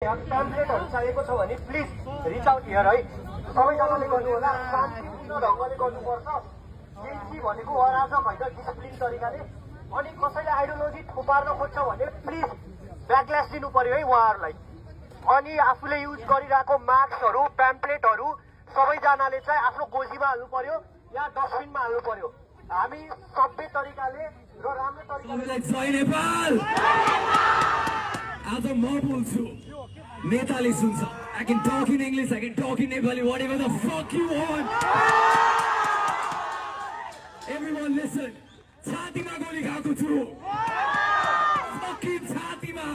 प्याम्पलेटहरु चाहिएको छ भने प्लिज रिच आउट हियर है सबैजनाले गर्नु होला शान्तिपूर्ण ढंगले गर्नुपर्छ जेसी भनेको अराजक होइन डिसिप्लिन तरिकाले अनि कसैले आइडियोलोजी थुपार्न खोज्छ भने प्लिज ब्याकल्यास दिनु पर्यो है उहाँहरुलाई अनि आफूले युज गरिरहेको मार्क्सहरु प्याम्पलेटहरु सबैजनाले चाहिँ आफ्नो गोजीमा हाल्नु पर्यो या डस्टबिनमा हाल्नु पर्यो हामी सबै तरिकाले र राम्रो तरिकाले आज म बोल्छु नेपाली सुन्छ I can talk in English, I can talk in Nepali, whatever the fuck you want. Everyone listen. छातीमा गोली खाएको छु fucking छातीमा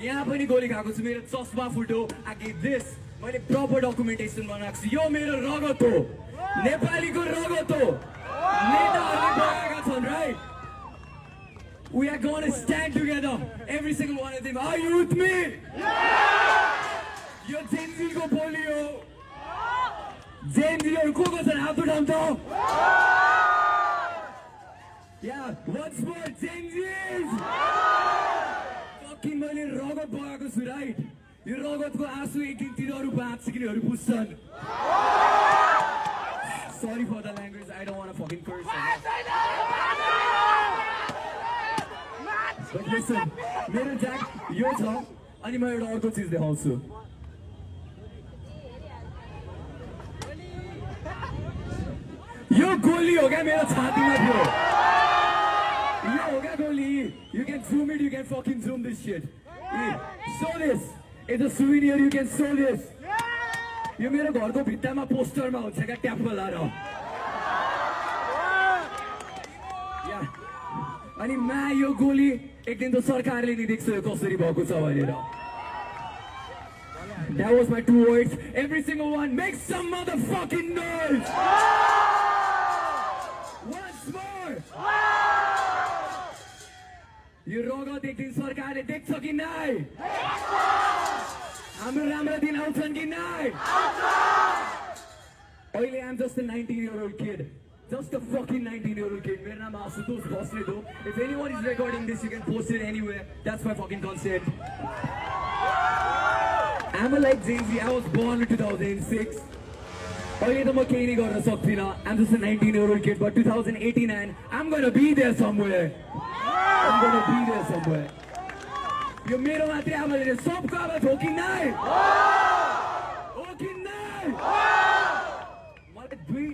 यहाँ पनि गोली खाएको छु मेरो चस्मा फुट्यो I get this मैले प्रपर डकुमेन्टेसन बनाएको छु यो मेरो रगत हो नेपालीको रगत हो नेताहरूले बनाएका छन् right We are going to stand together every single one of them are you with me यो जेनजीको बोली हो जेनजीहरु को छन् हात उठाउँ त Yeah, once more, Genghis! Fucking मैले रगत बगाएको छु right यो रगतको आँसु एक दिन तिनीहरु बाँच्किनेहरु बुझ्छन् Sorry for the language, I don't want to fucking curse But listen, मेरो ज्याक यो छ अनि म एउटा अर्को चीज देखाउँछु यो गोली हो क्या मेरो छातीमा थियो यो हो क्या गोली You can zoom it, you can fucking zoom this shit Show this It's a souvenir, you can show this यो मेरो घरको भित्तामा पोस्टरमा हुन्छ क्या ट्याप्पल लाएर अनि मा यो गोली एक दिन त सरकारले नि देख्छ यो कसरी भएको छ भनेर That was my 2 words Every single one make some motherfucking noise Once more यो रगत एक दिन सरकारले देख्छ कि नाइ हाम्रो राम्रो दिन आउँछन् कि नाइ अहिले I'm just a 19-year-old kid Just a fucking 19-year-old kid मेरो नाम आशुतोष बस्नेत हो If anyone is recording this you can post it anywhere That's my fucking concept I'm like Jay-Z I was born in 2006 अहिले त म केही नै गर्न सक्दिन I'm just a 19-year-old kid but 2089 I'm gonna be there somewhere I'm gonna be there somewhere यो मेरो मात्रै आवाज सबको आवाज हो कि नाइ हो कि नाइ मलाई दुई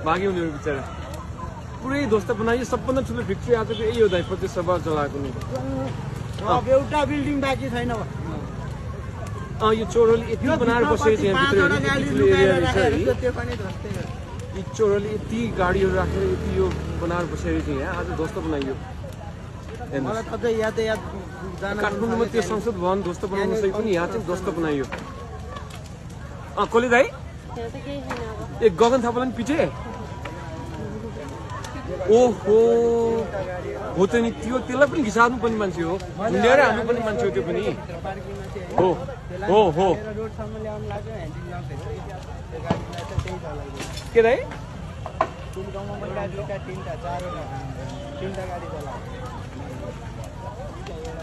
भाग्यो उनीहरु बिचारा पुरै ध्वस्त बनाइयो सबभन्दा ठुलो भिक्ट्री आजको यही हो दाइ प्रत्यक्ष सभा चलाएको नि अब एउटा बिल्डिङ बाँकी छैन यो चोरले यति बनाएर बसेको छ यहाँ यी चोरले यति गाडीहरु राखेर यति यो बनाएर बसेको छ यहाँ आज ध्वस्त बनाइयो काठमाडौँमा त्यो संसद भवन ध्वस्त बनाउन सकेको पनि यहाँ चाहिँ ध्वस्त बनाइयो कसले दाइ ए गगन थापालाई पनि पिटे ओहो हो त नि त्यो त्यसलाई पनि घिसार्नु पनि मान्छे हो ल्याएर हाल्नु पनि मान्छे हो त्यो पनि हो हो हो के दाइ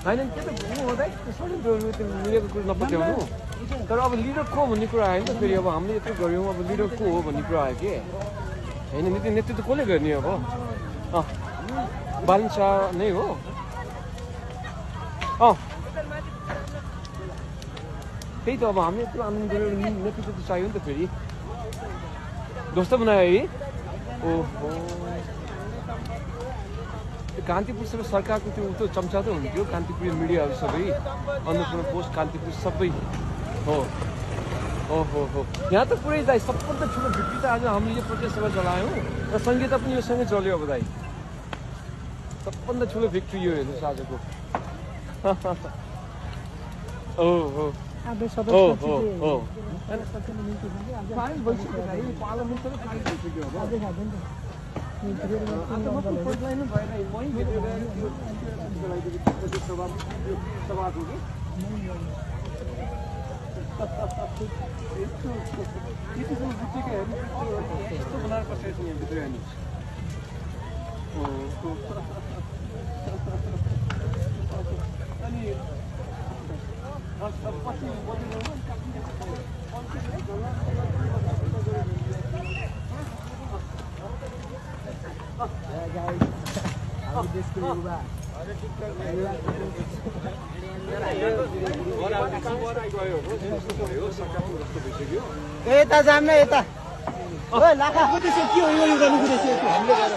होइन के त हो दाइ मिलेको कुरो नपत्याउनु तर अब लिडर को भन्ने कुरा आयो नि त फेरि अब हामीले यत्रो गऱ्यौँ अब लिडर को हो भन्ने कुरा आयो कि होइन नेतृत्व कसले गर्ने अब बालन शाह नै हो त्यही त अब हामीले यत्रो आन्दोलन गरेर नेतृत्व त चाहियो नि त फेरि ध्वस्त बनायो है ओहो कान्तिपुर सबै सरकारको त्यो चम्चा त हुन्थ्यो कान्तिपुर मिडियाहरू सबै अन्नपूर्ण पोस्ट कान्तिपुर सबै हो हो यहाँ त पुरै दाइ सबभन्दा ठुलो भिक्ट्री त आज हामीले यो प्रोटेस्ट सभा चलायौँ र सङ्गीत पनि यो सँगै चल्यो अब दाइ सबभन्दा ठुलो भिक्ट्री यो हेर्नुहोस् आजको हो यतिसम्म बितेको हेर्नु यस्तो बनाएर बसेको छ यहाँ भित्र हेर्नु अनि पछि यता जाम न यता ओइ लाखा कुदेछ के हो यो गर्नु कुदेछ हामीले गरेर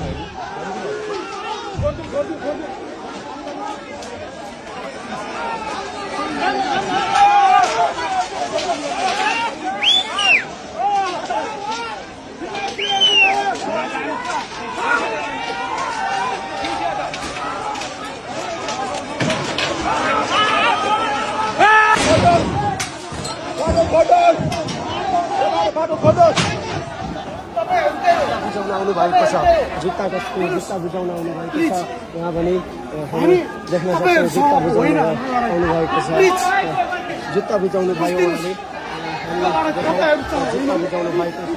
बुझाउन आउनु भएको छ जुत्ता बुझाउन आउनु भएको छ यहाँ पनि हामी देख्न सक्छौँ जुत्ता बुझाउन आउनु भएको छ जुत्ता बुझाउनु भयो उहाँले जुत्ता बुझाउनु भएको छ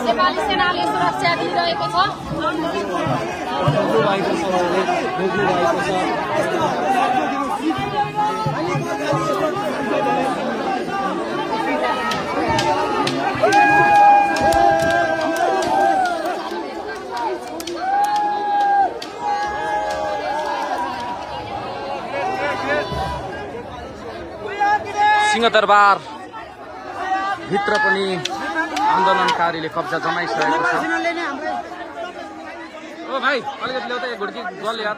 नेपाली सेनाले सुरक्षा दिइरहेको छ सिंहदरबार भित्र पनि आन्दोलनकारीले कब्जा जमाइसकेको छ। ओ भाइ अलिकति ल्याउ त एक घुर्की जल यार।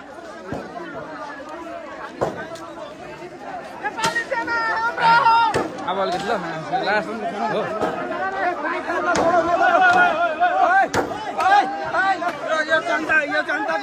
अब अलिकति ल लास्ट हो यो जनता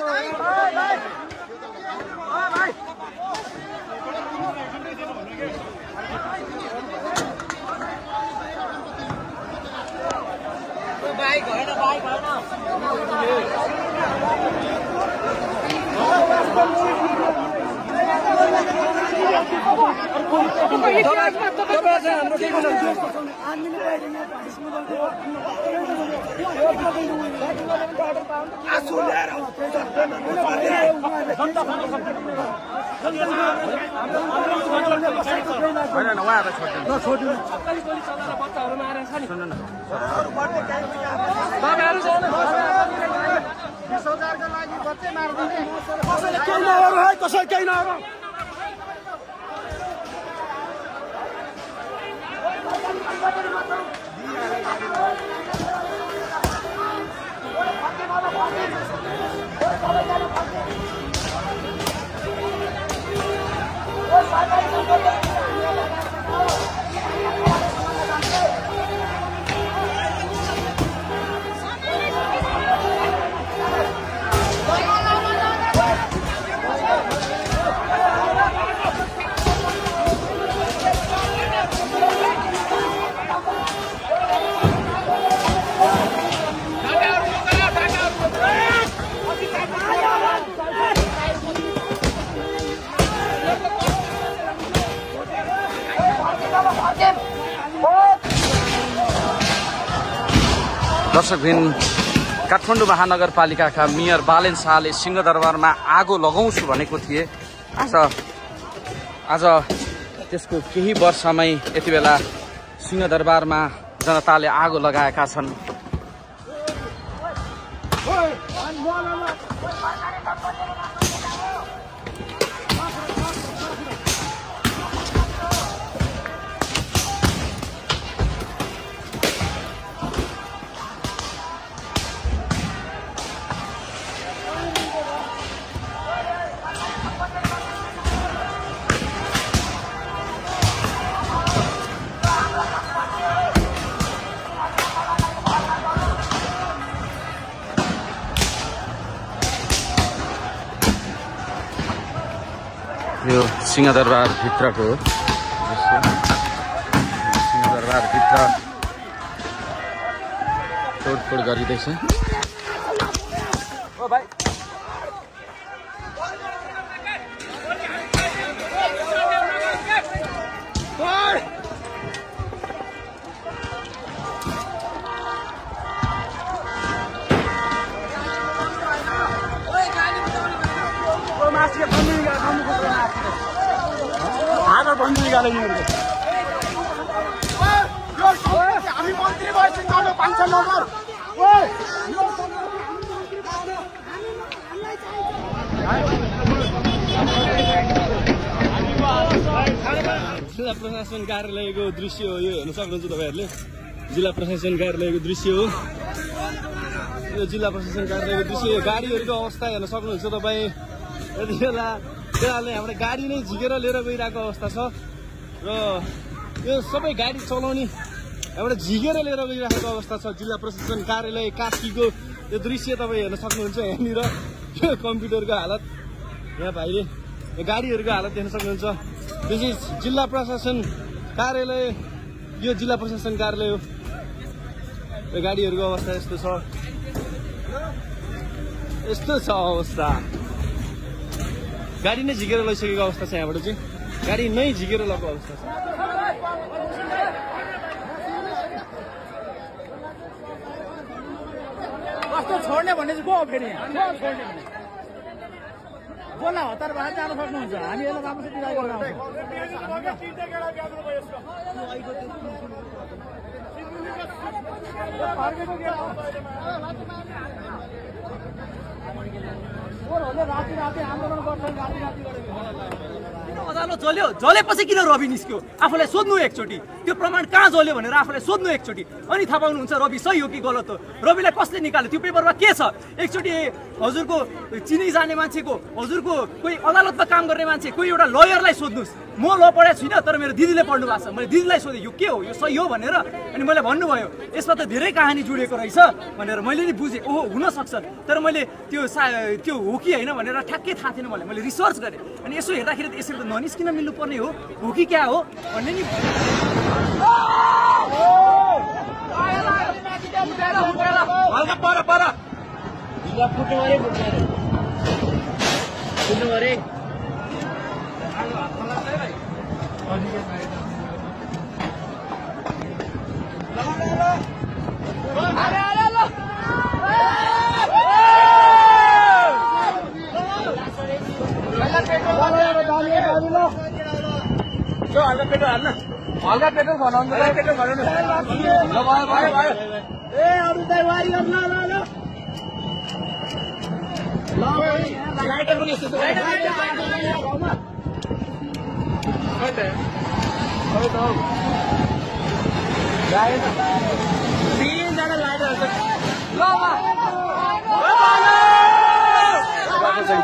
दर्शकवृन्द, काठमाडौँ महानगरपालिकाका मेयर बालेन शाहले सिंहदरबारमा आगो लगाउँछु भनेको थिए। आज त्यसको केही वर्षमै यति बेला सिंहदरबारमा जनताले आगो लगाएका छन्। यो सिंहदरबार भित्रको दृश्य। सिंहदरबार भित्र तोडफोड गरिँदैछ। हामी मन्त्री भएपछि जानु पाइन्छ नगर जिल्ला प्रशासन कार्यालयको दृश्य हो यो, हेर्न सक्नुहुन्छ तपाईँहरूले। जिल्ला प्रशासन कार्यालयको दृश्य हो यो, जिल्ला प्रशासन कार्यालयको दृश्य। यो गाडीहरूको अवस्था हेर्न सक्नुहुन्छ तपाईँ। यति बेला त्यसले हाम्रो गाडी नै झिकेर लिएर गइरहेको अवस्था छ र यो सबै गाडी चलाउने एउटा झिकेर लिएर गइरहेको अवस्था छ। जिल्ला प्रशासन कार्यालय कास्कीको यो दृश्य तपाईँ हेर्न सक्नुहुन्छ। यहाँनिर यो कम्प्युटरको हालत, यहाँ भाइले यो गाडीहरूको हालत हेर्न सक्नुहुन्छ। दिस इज जिल्ला प्रशासन कार्यालय, यो जिल्ला प्रशासन कार्यालय हो। यो गाडीहरूको अवस्था यस्तो छ, यस्तो छ अवस्था। गाडी नै झिकेर लैसकेको अवस्था छ। यहाँबाट चाहिँ गाडी नै झिकेर लगेको अवस्था छ। कस्तो छोड्ने भन्ने चाहिँ को हो फेरि? बोला हतार भएर जानु सक्नुहुन्छ। हामी यसलाई राम्रोसित बिदा गर्न आउँछौँ। राति राति आन्दोलन गर्छन्, राति राति अदालत जल्यो, जलेपछि किन रवि निस्क्यो आफूलाई सोध्नु एकचोटि। त्यो प्रमाण कहाँ जल्यो भनेर आफूलाई सोध्नु एकचोटि, अनि थाहा पाउनुहुन्छ रवि सही हो कि गलत हो। रविलाई कसले निकाल्यो त्यो पेपरमा के छ एकचोटि हजुरको चिनी जाने मान्छेको, हजुरको कोही अदालतमा काम गर्ने मान्छे, कोही एउटा लयरलाई सोध्नुहोस्। म ल पढाएको छुइनँ तर मेरो दिदीले पढ्नु भएको छ। मैले दिदीलाई सोधेँ यो के हो, यो सही हो भनेर, अनि मैले भन्नुभयो यसमा त धेरै कहानी जुडेको रहेछ भनेर। मैले नि बुझेँ ओहो हुनसक्छ, तर मैले त्यो हो कि होइन भनेर ठ्याक्कै थाहा थिएन। मैले रिसर्च गरेँ अनि यसो हेर्दाखेरि त यसरी त ननिस्किन मिल्नुपर्ने हो कि क्या हो भन्ने नि। हल्का पर पर फुट्नु अरे हल्का पेट्रोल बनाउनु ए अरू तयारी गर्न ल लाइटर पनि यस्तो तीनजना लाइटर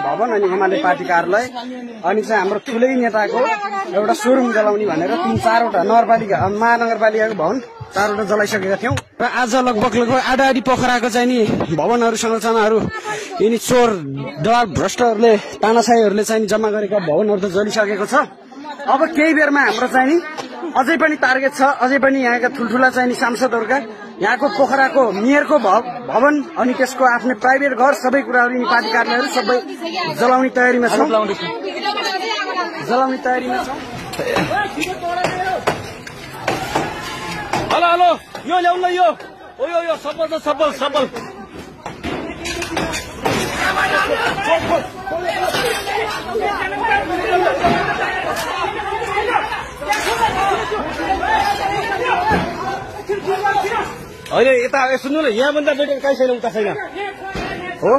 भवन अनि एमाले पार्टी कार्यालय अनि चाहिँ हाम्रो ठुलै नेताको एउटा सोरुम जलाउने भनेर 3-4वटा नगरपालिका महानगरपालिकाको भवन 4वटा जलाइसकेका थियौं र आज लगभग आडाआडी पोखराको चाहिँ नि भवनहरू संरचनाहरू यिनी चोर दलाल भ्रष्टहरूले तानाशाहीहरूले चाहिँ जम्मा गरेका भवनहरू त जलिसकेको छ। अब केही बेरमा हाम्रो चाहिँ नि अझै पनि टार्गेट छ, अझै पनि यहाँका ठुल्ठुला चाहिँ नि सांसदहरूका यहाँको पोखराको मेयरको भवन अनि त्यसको आफ्नै प्राइभेट घर सबै कुराहरू यिनी पार्टी कार्यालयहरू सबै जलाउने तयारीमा छौं। हेलो हेलो यो ल्याउन ल यो सफल छ सफल होइन यता सुन्नु न, यहाँभन्दा बेटर कहीँ छैन, उता छैन हो।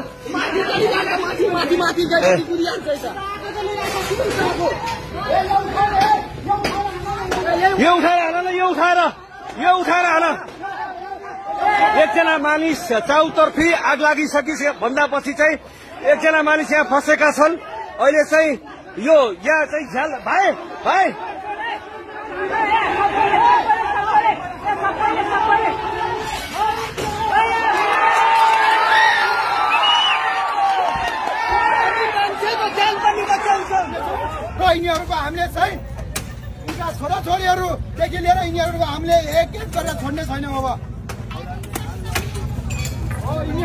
यो उठाएर हाल एकजना मानिस चाउतर्फी आग लागिसकि भन्दा पछि चाहिँ एकजना मानिस यहाँ फसेका छन्। अहिले चाहिँ यो यहाँ चाहिँ झ्याल भाइ यिनीहरूको हामीले चाहिँ उनका छोराछोरीहरूदेखि लिएर यिनीहरूको हामीले एक गरेर छोड्ने छैनौँ। अब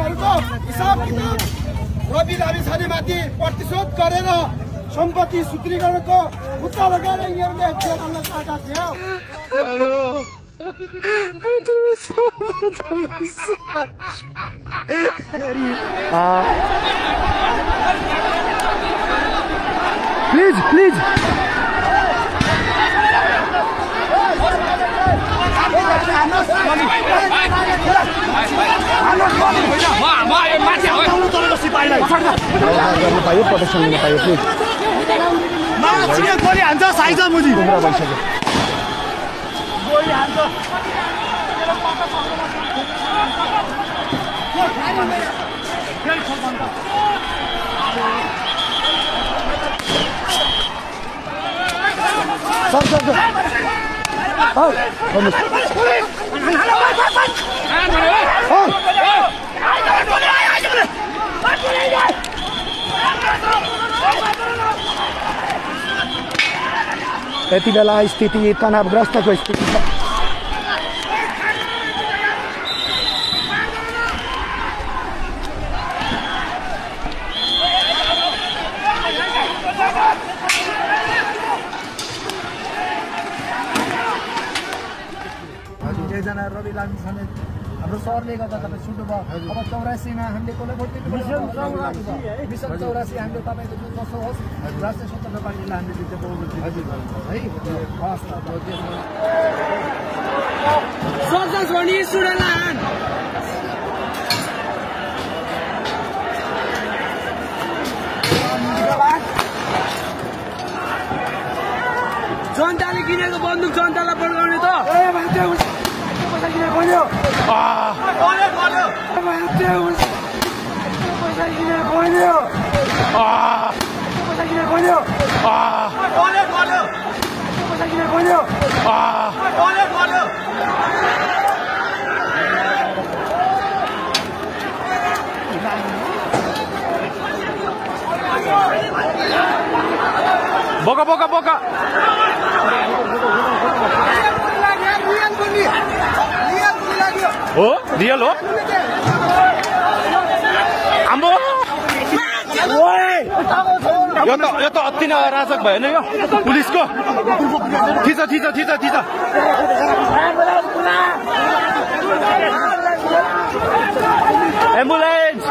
यिनीहरूको हिसाब किताब रवि लामिछानेमाथि प्रतिशोध गरेर सम्पत्ति सूत्रीकरणको मुद्दा लगाएर यिनीहरूले जेल हाल्न चाहेका थिए। प्लिज पाइयो प्रोटेक्सन लिन पाइयो प्लिज गोली हान्छ साइज मुजी कुरा भइसक्यो गोली हान्छ सर यति बेला स्थिति तनावग्रस्तको स्थिति छ। एकजना रवि लामिछाने हाम्रो सरले गर्दा तपाईँ सुन्नुभयो। अब 84मा हामीले कसलाई भोट दिनु पर्छ? मिसन 84 हामीले तपाईँको जुन जस्तो होस् राष्ट्रिय स्वतन्त्र पार्टीलाई हामीले जित्ने बहुमत है हस् त जनताले किनेको बन्दुक जनतालाई पड्काउने त बोका बोका बोका हो रियल हो आम्बो यो त अति नै अराजक भएन यो पुलिसको थिच थिच थिच थिच एम्बुलेन्स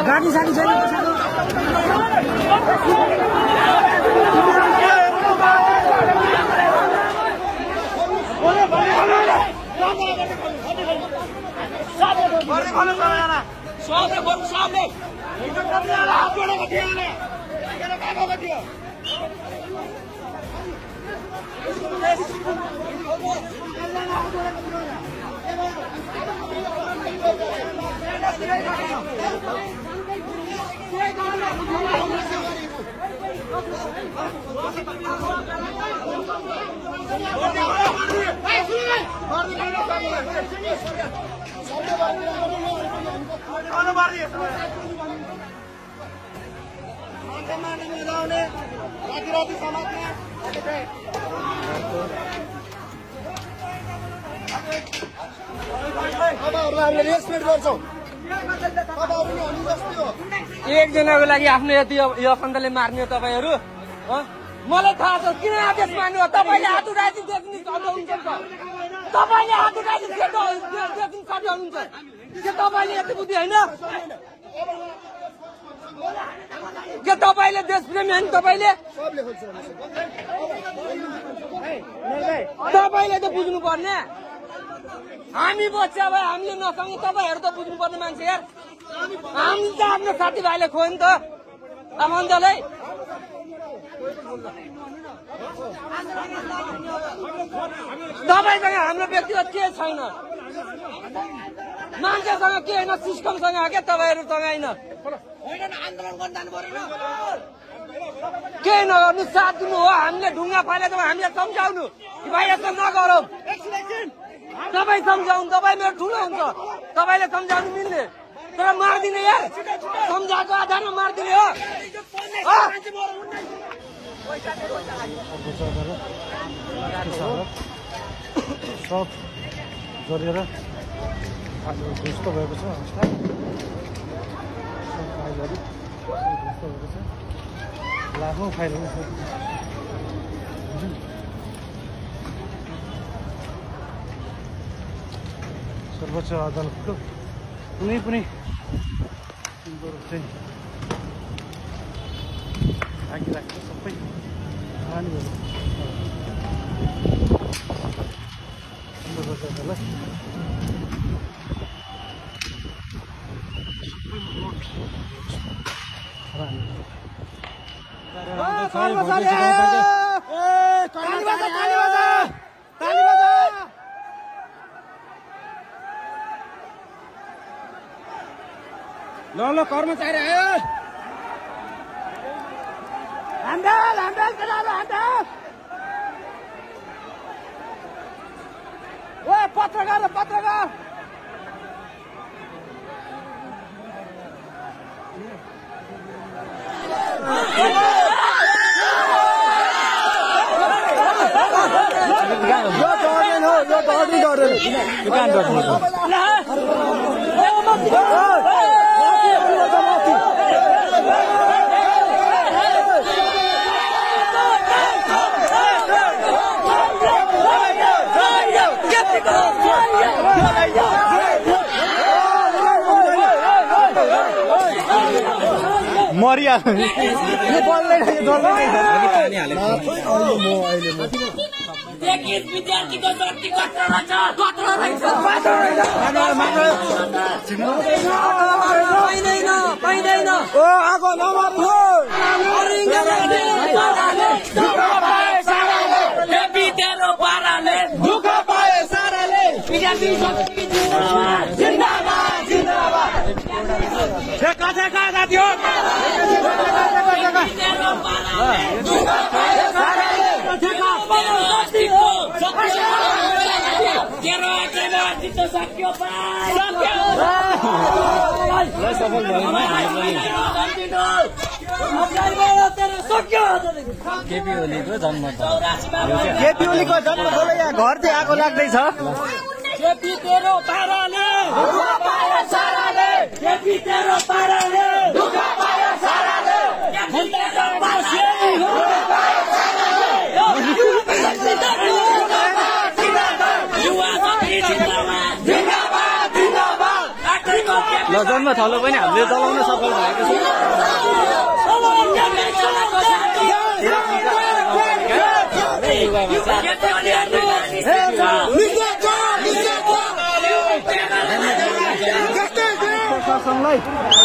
गाडी साडी छैन एकजनाको लागि आफ्नो यति आफन्तले मार्ने तपाईहरु मलाई थाहा छ किन आदेश मान्नु तपाईले हात उठाएपछि देख्नु सक्नुहुन्छ तपाईले हात उठाएपछि देख्नु सक्नुहुन्छ के तपाईले यति बुद्धि हैन के तपाईले देशप्रेमी हैन तपाईले त बुझ्नु पर्ने हामी बच्चा भए हामीले नसँगै तपाईहरु त बुझ्नु पर्ने मान्छे यार हामी त आफ्नो साथीभाइले खोयो नि त आफन्तलाई तपाईसँग हाम्रो व्यक्तिगत के छैन मान्छेसँग के हैन सिस्टमसँग के तपाईहरुसँग हैन के नगर्नु साथ दिनु हो हामीले ढुङ्गा फालेको हामीले सम्झाउनु कि भाइ यस्तो नगरौ तपाईँ सम्झाउनु तपाईँ मेरो ठुलो हुन्छ तपाईले सम्झाउनु मिल्ने तर मार्दिने यार सम्झाएको आधारमा मार्दिने हो सब जलेर ध्वस्त भएको छ अवस्था सब फाइलहरू ध्वस्त भएको छ लाखौँ फाइलहरू सर्वोच्च अदालतको कुनै पनि चाहिँ राखिराखेको सबै हानिहरू सर्वोच्च अदालत ल कर्मचारी आयो पत्रकार मरिहाल्छ विद्यार्थीको शक्ति कत्रो रहेछ पाइँदैन आगो नमार्नु पाराले दुःख पाए साराले विद्यार्थी शक्ति जिन्दाबाद जिन्दाबाद केपी ओलीको जन्म केपी ओलीको जन्म खोले यहाँ घर चाहिँ आगो लाग्दैछ केपी तेरो पाराले दुःख पाए साराले केपी तेरो पाराले दुःख पाए साराले ल जन्म थलो पनि हामीले चलाउन सफल भएको प्रशासनलाई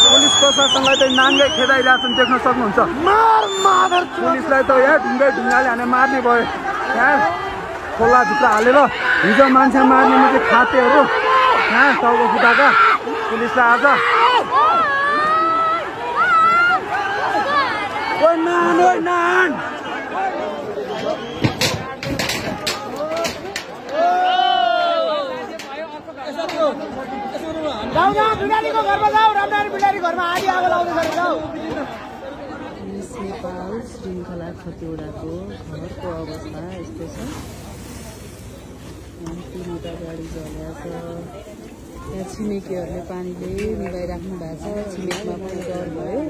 पुलिस प्रशासनलाई त नाङ्गै खेदाइरहेछन् देख्न सक्नुहुन्छ पुलिसलाई त यहाँ ढुङ्गाले हाने मार्ने भयो यहाँ खोला झुक्रा हालेर हिजो मान्छे मार्ने निकै खातेहरू यहाँ टाउको फुटाएका पुलिसलाई आज बिडारीको घरमा जाऊ रामनारायण बिडारी घरमा आधी आगो लाउँदैछ जाऊ नेपाल श्रृङ्खला खतिवडाको घरको अवस्था यस्तै छ तिनवटा गाडी जलेको छ त्यहाँ छिमेकीहरूले पानीले मिलाइराख्नु भएको छ छिमेकमा पनि डर भयो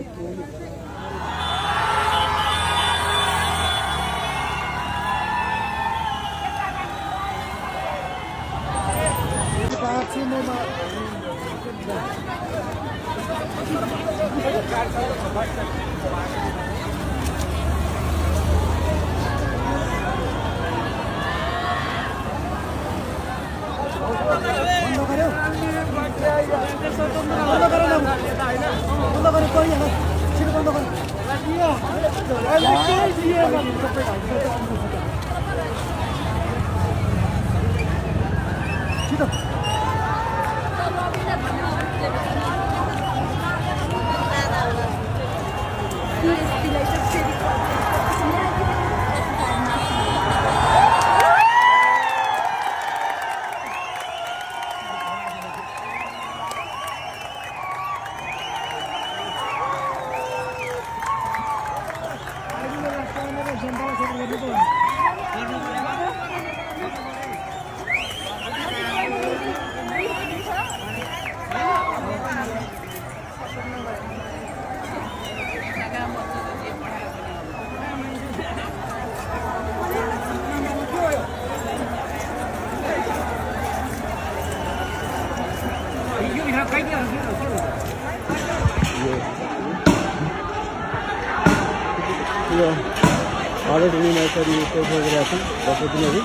भाडो टेनीमा यसरी पैसा गरिरहेका छन् दसैँ दिनहरू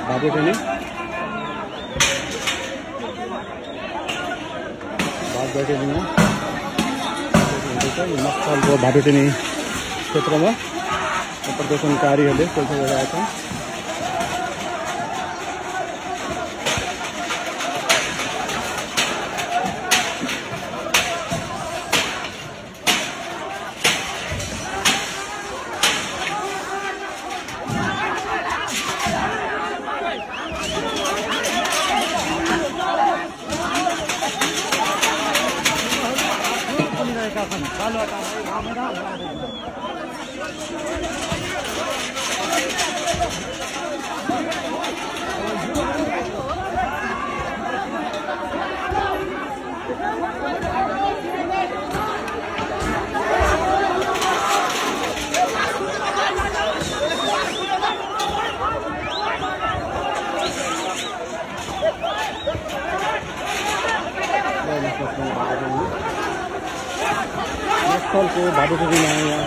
भाडो टेनी नक्सलको भाडो टेनी क्षेत्रमा प्रदर्शनकारीहरूले पैसा गरिरहेका छन्। नक्सलको भाडो टेनीमा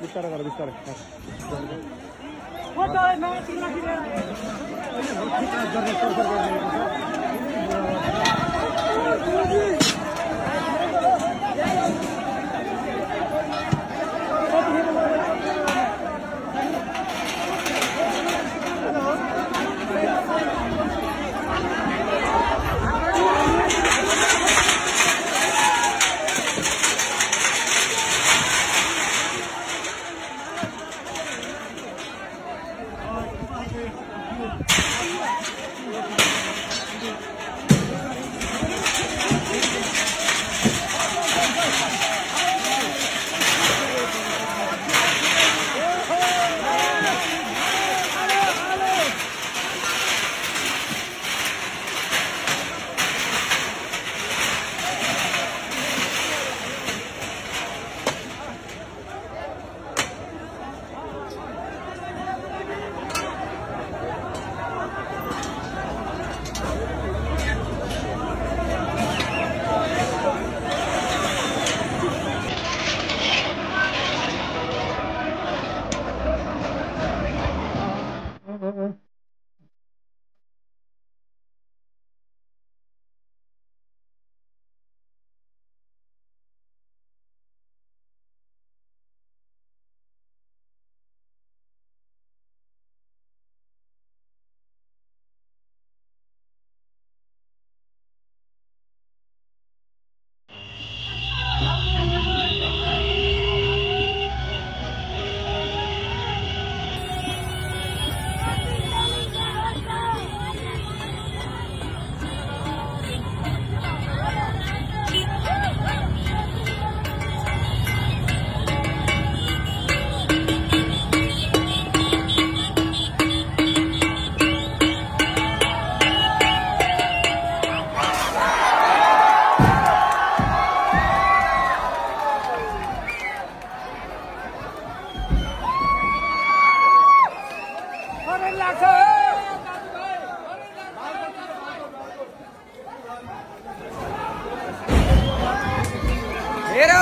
बिस्तारै गर बिस्तारै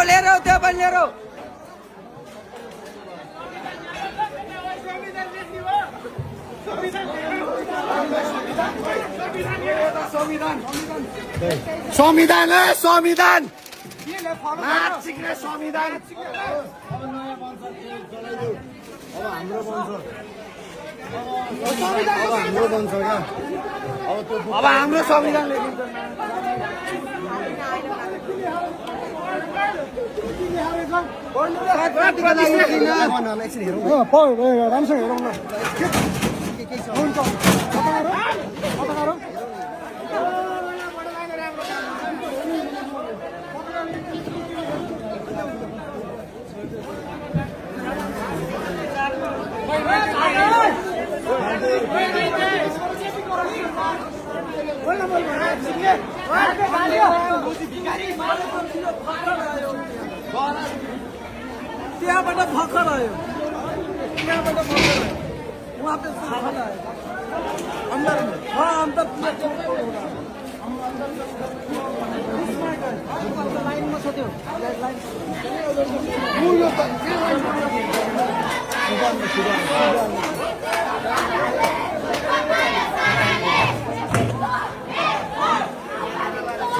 ले रहो त्यो पनि ले रहो संविधान है संविधान नाचिक्ने संविधान अब हाम्रो बन्छ क्या अब हाम्रो संविधान लेखिन्छ राम्रोसँग हेरौँ न त्यहाँबाट भर्खर आयो वहाँ पे खाना है अंदर हाँ अंदर लाइन में सोते हो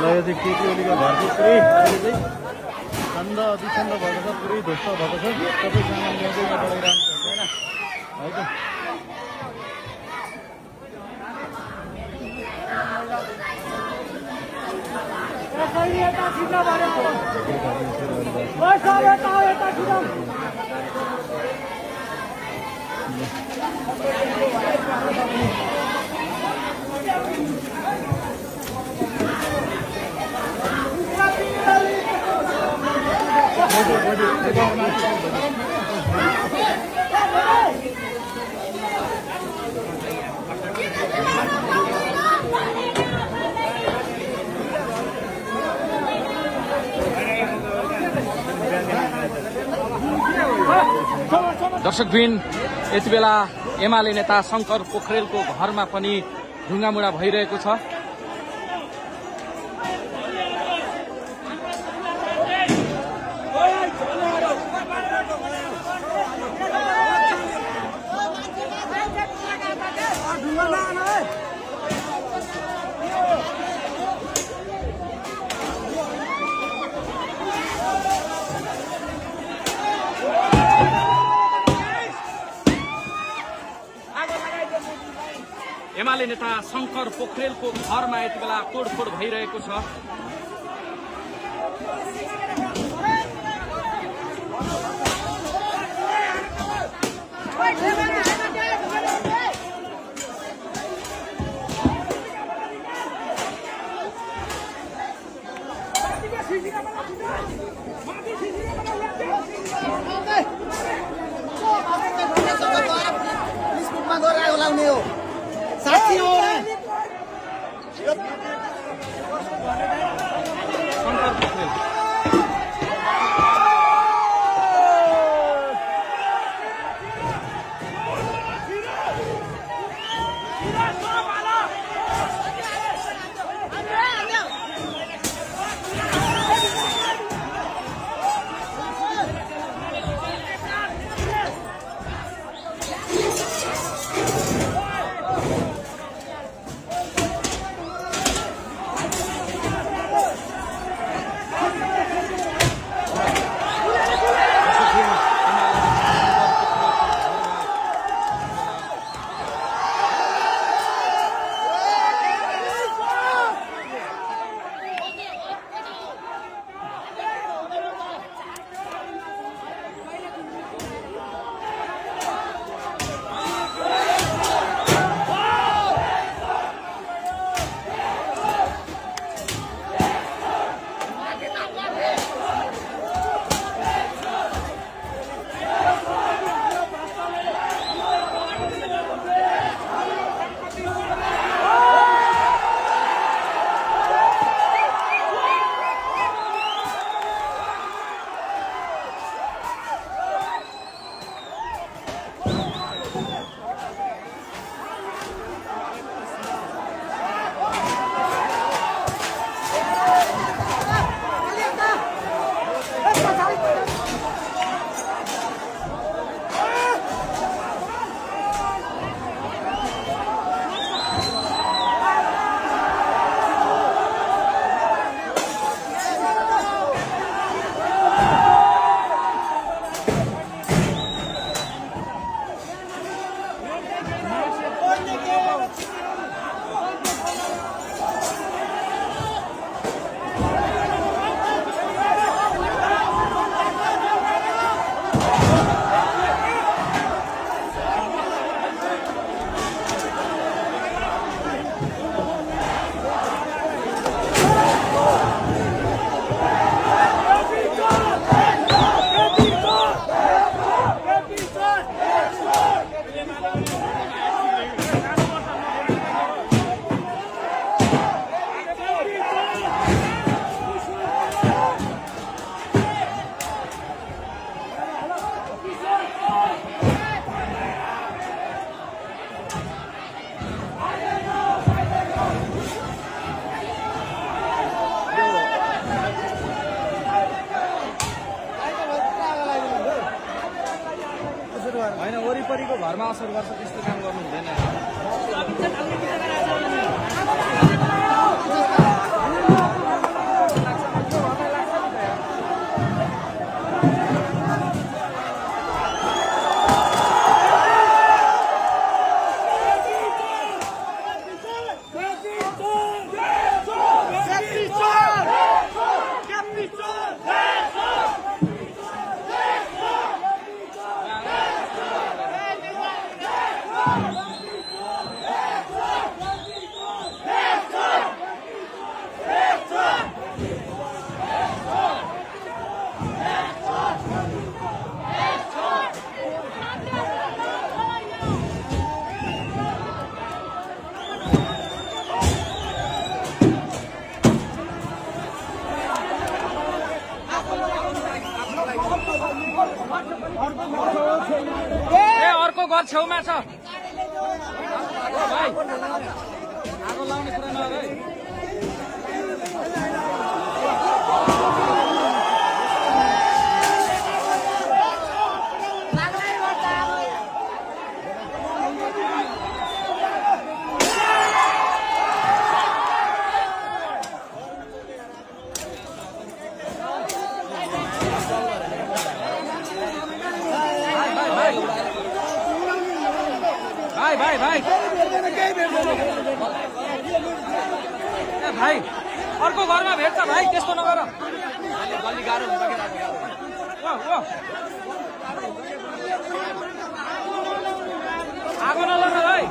यो चाहिँ केटीओलीको घरको पुरै अहिले चाहिँ छन्द अतिछन्द भएको छ पुरै ध्वस्त भएको छ सबै सामान ल्याउँदै बढाइरहनु पर्दैन है त दर्शकबिन यति बेला एमाले नेता शंकर पोखरेलको घरमा पनि ढुङ्गामुढा भइरहेको छ। एमाले नेता शंकर पोखरेलको घरमा यति बेला तोडफोड भइरहेको छ। घरमा असर गर्छ त्यस्तो काम गर्नु हुँदैन। अर्को घर छेउमा छ भाइ, आगो लाउने कुरा नगर है। भाइ भाइ भाइ अर्को घरमा भेट्छ भाइ, त्यस्तो नगर। गल्ली गाह्रो हुन्छ आगो नलाउनु भाइ।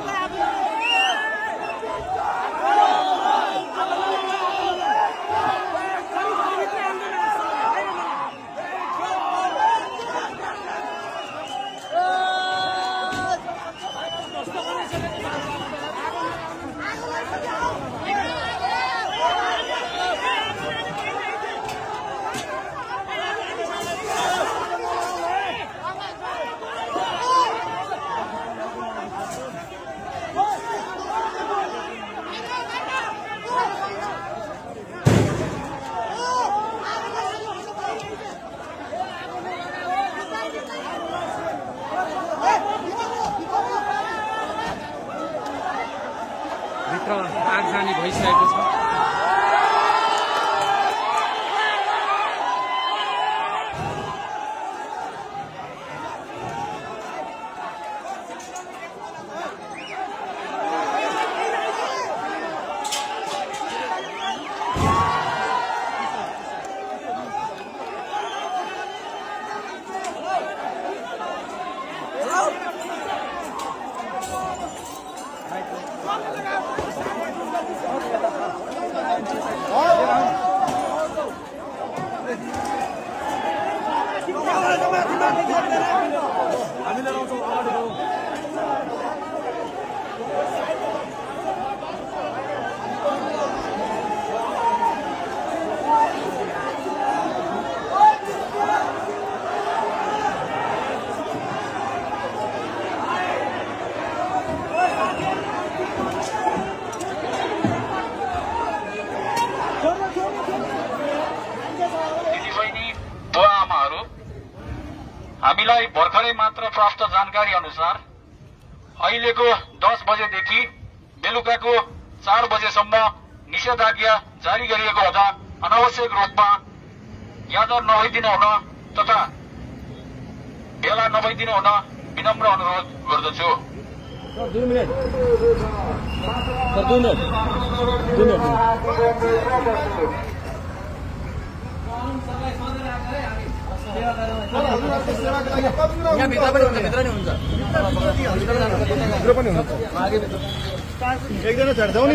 आगजनी भइसकेको छ। हामीलाई भर्खरै मात्र प्राप्त जानकारी अनुसार अहिलेको 10 बजेदेखि बेलुकाको 4 बजेसम्म निषेधाज्ञा जारी गरिएको हुँदा अनावश्यक रूपमा यात्रा नभइदिनु हुन तथा भेला नभइदिनु हुन विनम्र अनुरोध गर्दछु। यहाँ भित्र पनि हुन्छ, भित्र नि हुन्छ, भित्र पनि हुन्छ। एकजना चढ्छौ नि